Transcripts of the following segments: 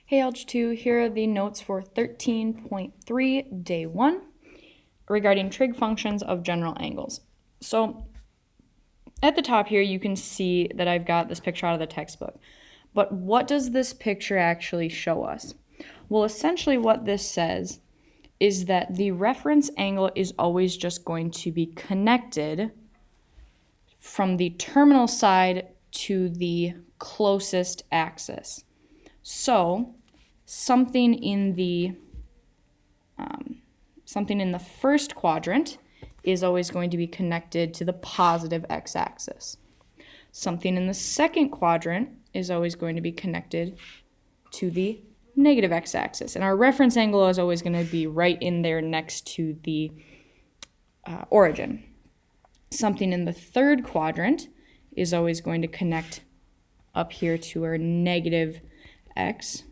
Hey Algebra 2, here are the notes for 13.3, day 1, regarding trig functions of general angles. So at the top here, you can see that I've got this picture out of the textbook. But what does this picture actually show us? Well, essentially what this says is that the reference angle is always just going to be connected from the terminal side to the closest axis. So something in the first quadrant is always going to be connected to the positive x-axis. Something in the second quadrant is always going to be connected to the negative x-axis. And our reference angle is always going to be right in there next to the origin. Something in the third quadrant is always going to connect up here to our negative x.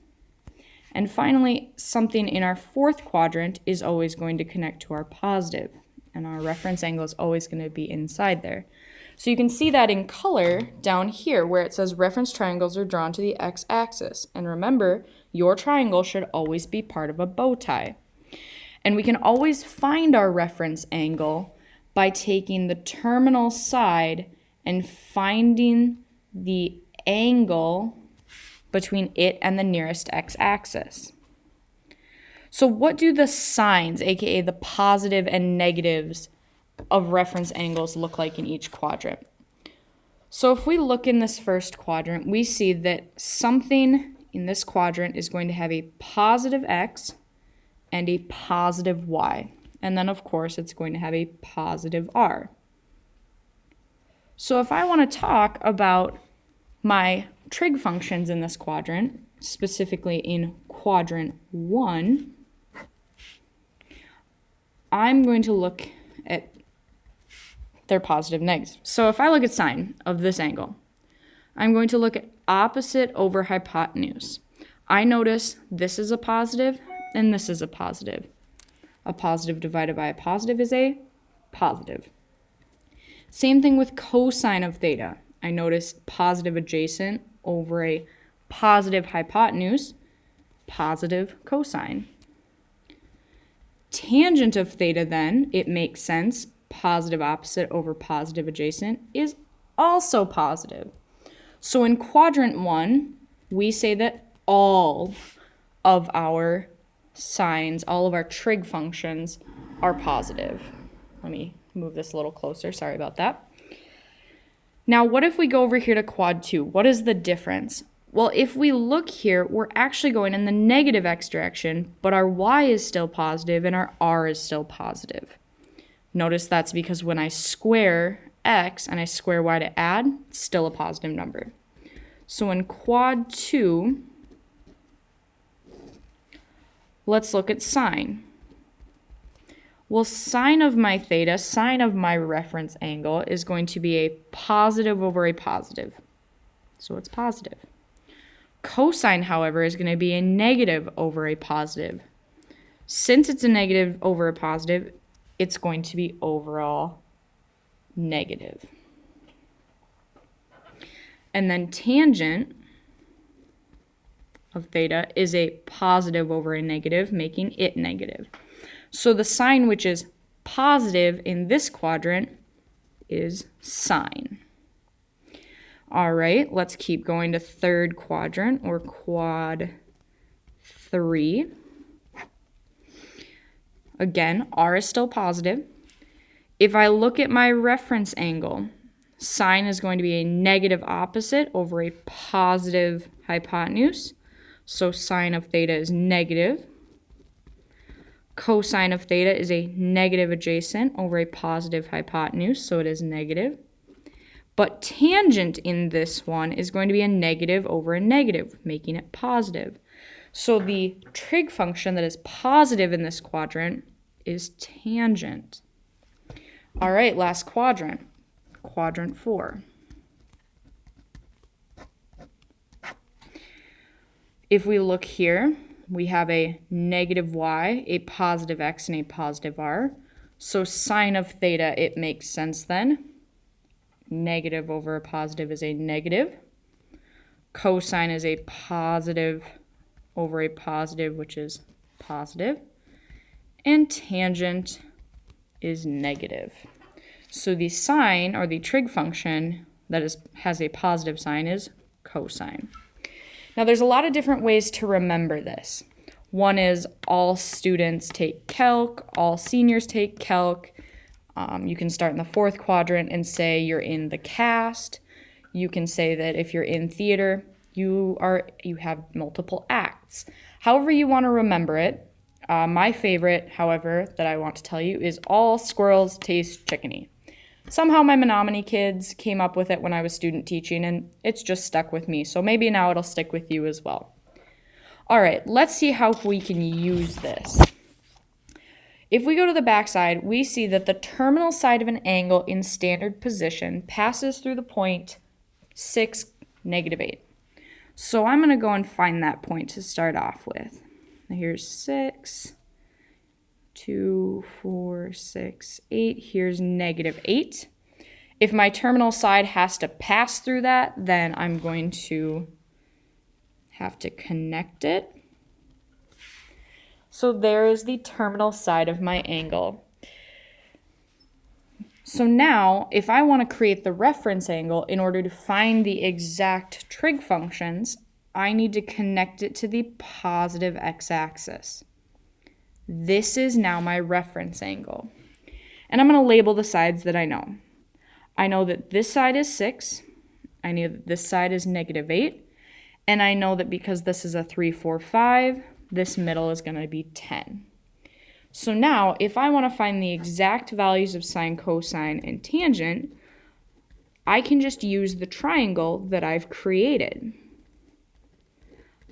And finally, something in our fourth quadrant is always going to connect to our positive, and our reference angle is always going to be inside there. So you can see that in color down here where it says reference triangles are drawn to the x-axis. And remember, your triangle should always be part of a bow tie. And we can always find our reference angle by taking the terminal side and finding the angle between it and the nearest x-axis. So what do the signs, aka the positive and negatives of reference angles, look like in each quadrant? So if we look in this first quadrant, we see that something in this quadrant is going to have a positive x and a positive y. And then, of course, it's going to have a positive r. So if I want to talk about my trig functions in this quadrant, specifically in quadrant 1, I'm going to look at their positive negatives. So if I look at sine of this angle, I'm going to look at opposite over hypotenuse. I notice this is a positive and this is a positive. A positive divided by a positive is a positive. Same thing with cosine of theta. I notice positive adjacent over a positive hypotenuse, positive cosine. Tangent of theta, then, it makes sense, positive opposite over positive adjacent is also positive. So in quadrant 1, we say that all of our signs, all of our trig functions are positive. Let me move this a little closer, sorry about that. Now, what if we go over here to quad 2? What is the difference? Well, if we look here, we're actually going in the negative x direction, but our y is still positive and our r is still positive. Notice that's because when I square x and I square y to add, it's still a positive number. So in quad 2, let's look at sine. Well, sine of my theta, sine of my reference angle, is going to be a positive over a positive. So it's positive. Cosine, however, is going to be a negative over a positive. Since it's a negative over a positive, it's going to be overall negative. And then tangent of theta is a positive over a negative, making it negative. So the sign which is positive in this quadrant is sine. All right, let's keep going to third quadrant, or quad 3. Again, r is still positive. If I look at my reference angle, sine is going to be a negative opposite over a positive hypotenuse. So sine of theta is negative. Cosine of theta is a negative adjacent over a positive hypotenuse, so it is negative. But tangent in this one is going to be a negative over a negative, making it positive. So the trig function that is positive in this quadrant is tangent. All right, last quadrant, quadrant 4. If we look here, we have a negative y, a positive x, and a positive r. So sine of theta, it makes sense then. Negative over a positive is a negative. Cosine is a positive over a positive, which is positive, and tangent is negative. So the sine, or the trig function that has a positive sign, is cosine. Now there's a lot of different ways to remember this. One is all students take calc, all seniors take calc. You can start in the fourth quadrant and say you're in the cast. You can say that if you're in theater, you have multiple acts. However you want to remember it. My favorite, however, that I want to tell you is all squirrels taste chickeny. Somehow my Menominee kids came up with it when I was student teaching, and it's just stuck with me. So maybe now it'll stick with you as well. All right, let's see how we can use this. If we go to the back side, we see that the terminal side of an angle in standard position passes through the point 6, -8. So I'm going to go and find that point to start off with. Here's 6, 2, 4, 6, 8. Here's -8. If my terminal side has to pass through that, then I'm going to have to connect it. So there is the terminal side of my angle. So now, if I want to create the reference angle in order to find the exact trig functions, I need to connect it to the positive x-axis. This is now my reference angle. And I'm going to label the sides that I know. I know that this side is 6. I know that this side is -8. And I know that because this is a 3, 4, 5, this middle is going to be 10. So now, if I want to find the exact values of sine, cosine, and tangent, I can just use the triangle that I've created.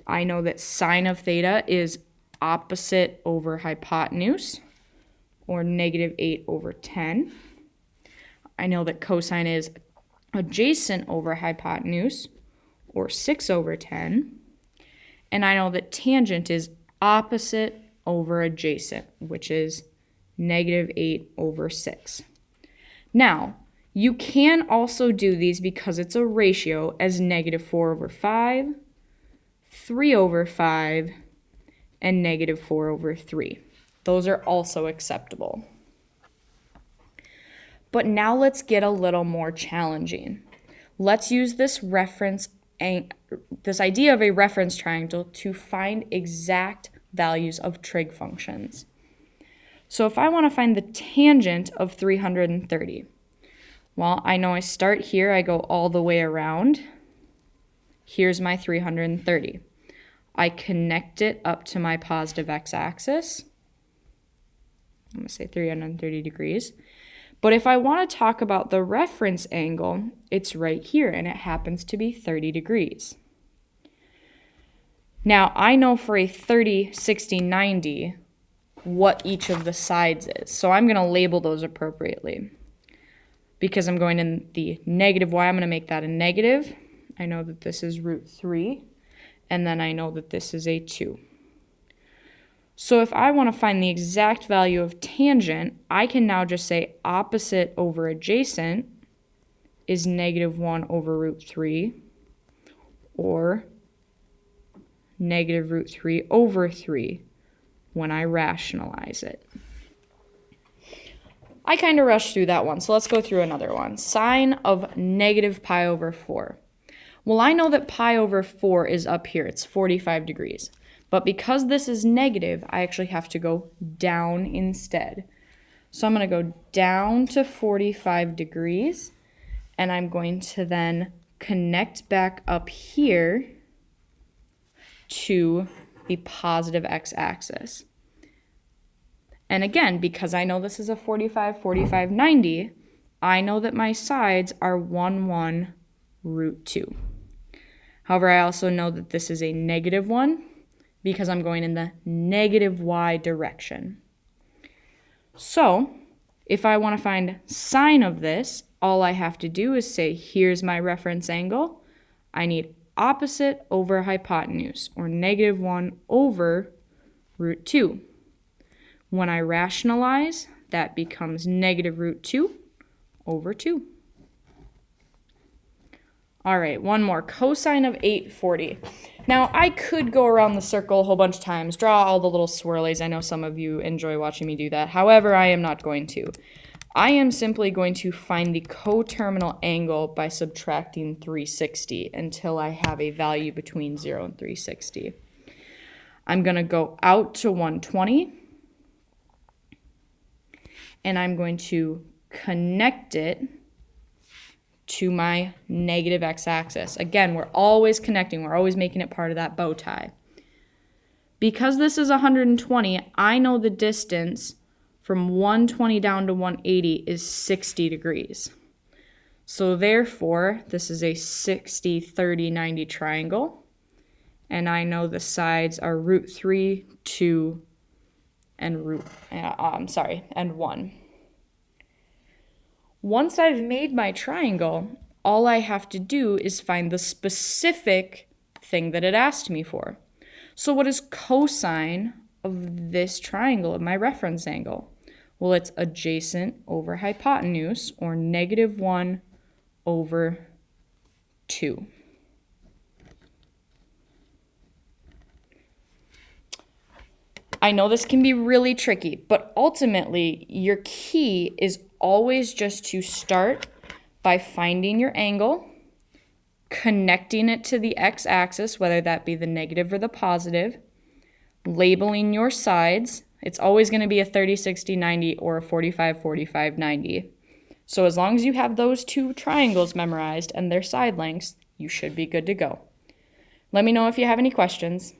I know that sine of theta is opposite over hypotenuse, or -8 over 10. I know that cosine is adjacent over hypotenuse, or 6 over 10. And I know that tangent is opposite over adjacent, which is -8 over 6. Now, you can also do these because it's a ratio as -4 over 5, 3 over 5, and -4 over 3. Those are also acceptable. But now let's get a little more challenging. Let's use this idea of a reference triangle to find exact values of trig functions. So if I want to find the tangent of 330, well, I know I start here, I go all the way around. Here's my 330. I connect it up to my positive x-axis. I'm going to say 330 degrees. But if I want to talk about the reference angle, it's right here, and it happens to be 30 degrees. Now, I know for a 30, 60, 90 what each of the sides is. So I'm going to label those appropriately. Because I'm going in the negative y, I'm going to make that a negative. I know that this is √3, and then I know that this is a 2. So if I want to find the exact value of tangent, I can now just say opposite over adjacent is -1 over √3, or -√3 over 3 when I rationalize it. I kind of rushed through that one, so let's go through another one. Sine of -pi over 4. Well, I know that pi over 4 is up here. It's 45 degrees. But because this is negative, I actually have to go down instead. So I'm going to go down to 45 degrees, and I'm going to then connect back up here to the positive x-axis. And again, because I know this is a 45, 45, 90, I know that my sides are 1, 1, √2. However, I also know that this is a -1 because I'm going in the negative y direction. So, if I want to find sine of this, all I have to do is say, here's my reference angle. I need opposite over hypotenuse, or -1 over √2. When I rationalize, that becomes -√2 over 2. All right, one more. Cosine of 840. Now, I could go around the circle a whole bunch of times, draw all the little swirlies. I know some of you enjoy watching me do that. However, I am not going to. I am simply going to find the coterminal angle by subtracting 360 until I have a value between 0 and 360. I'm going to go out to 120, and I'm going to connect it to my negative x-axis. Again, we're always connecting. We're always making it part of that bow tie. Because this is 120, I know the distance from 120 down to 180 is 60 degrees. So therefore, this is a 60, 30, 90 triangle. And I know the sides are root 3, 2, and and 1. Once I've made my triangle, all I have to do is find the specific thing that it asked me for. So what is cosine of this triangle, of my reference angle? Well, it's adjacent over hypotenuse, or -1 over 2. I know this can be really tricky, but ultimately your key is always just to start by finding your angle, connecting it to the x-axis, whether that be the negative or the positive, labeling your sides. It's always going to be a 30, 60, 90 or a 45, 45, 90. So as long as you have those two triangles memorized and their side lengths, you should be good to go. Let me know if you have any questions.